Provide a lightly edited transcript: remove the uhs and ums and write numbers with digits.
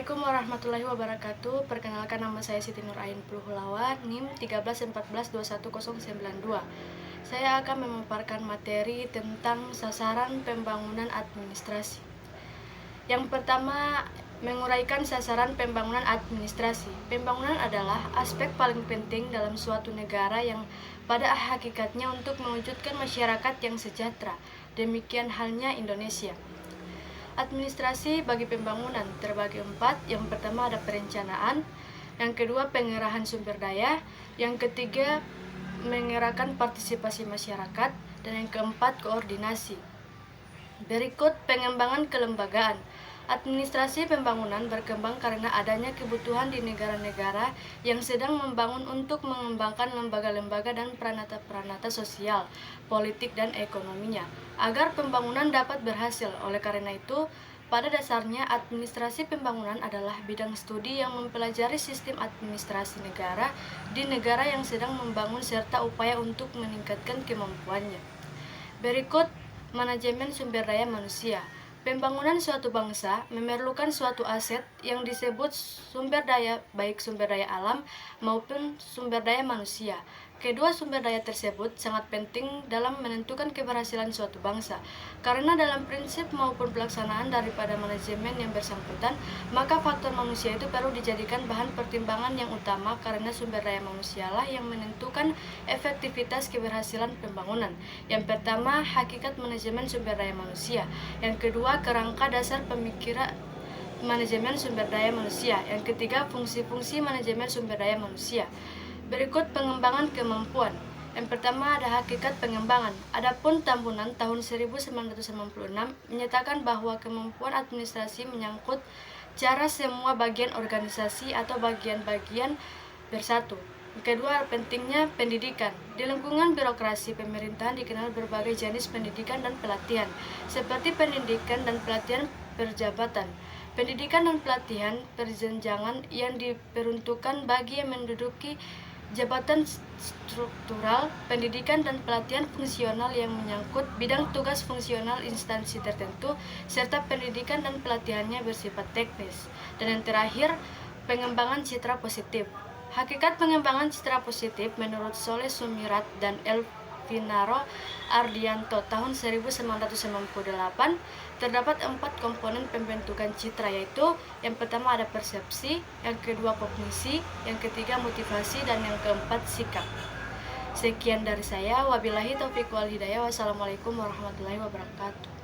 Assalamualaikum warahmatullahi wabarakatuh. Perkenalkan, nama saya Siti Nurain Pluhulawa, NIM 13142192. Saya akan memaparkan materi tentang sasaran pembangunan administrasi. Yang pertama, menguraikan sasaran pembangunan administrasi. Pembangunan adalah aspek paling penting dalam suatu negara yang pada hakikatnya untuk mewujudkan masyarakat yang sejahtera. Demikian halnya Indonesia. Administrasi bagi pembangunan terbagi 4. Yang pertama ada perencanaan, yang kedua pengerahan sumber daya, yang ketiga mengerahkan partisipasi masyarakat, dan yang keempat koordinasi. Berikut pengembangan kelembagaan. Administrasi pembangunan berkembang karena adanya kebutuhan di negara-negara yang sedang membangun untuk mengembangkan lembaga-lembaga dan peranata-peranata sosial, politik, dan ekonominya, agar pembangunan dapat berhasil. Oleh karena itu, pada dasarnya administrasi pembangunan adalah bidang studi yang mempelajari sistem administrasi negara di negara yang sedang membangun serta upaya untuk meningkatkan kemampuannya. Berikut manajemen sumber daya manusia. Pembangunan suatu bangsa memerlukan suatu aset yang disebut sumber daya, baik sumber daya alam maupun sumber daya manusia. Kedua sumber daya tersebut sangat penting dalam menentukan keberhasilan suatu bangsa, karena dalam prinsip maupun pelaksanaan daripada manajemen yang bersangkutan, maka faktor manusia itu perlu dijadikan bahan pertimbangan yang utama, karena sumber daya manusialah yang menentukan efektivitas keberhasilan pembangunan. Yang pertama, hakikat manajemen sumber daya manusia. Yang kedua, kerangka dasar pemikiran manajemen sumber daya manusia. Yang ketiga, fungsi-fungsi manajemen sumber daya manusia. Berikut pengembangan kemampuan. Yang pertama ada hakikat pengembangan. Adapun Tambunan tahun 1996 menyatakan bahwa kemampuan administrasi menyangkut cara semua bagian organisasi atau bagian-bagian bersatu. Kedua, pentingnya pendidikan. Di lingkungan birokrasi pemerintahan dikenal berbagai jenis pendidikan dan pelatihan, seperti pendidikan dan pelatihan perjabatan, pendidikan dan pelatihan perjenjangan yang diperuntukkan bagi yang menduduki jabatan struktural, pendidikan dan pelatihan fungsional yang menyangkut bidang tugas fungsional instansi tertentu, serta pendidikan dan pelatihannya bersifat teknis. Dan yang terakhir, pengembangan citra positif. Hakikat pengembangan citra positif menurut Soleh Sumirat dan Elvinaro Ardianto tahun 1998 terdapat 4 komponen pembentukan citra, yaitu yang pertama ada persepsi, yang kedua kognisi, yang ketiga motivasi, dan yang keempat sikap. Sekian dari saya, wabillahi taufiq wal hidayah. Wassalamualaikum warahmatullahi wabarakatuh.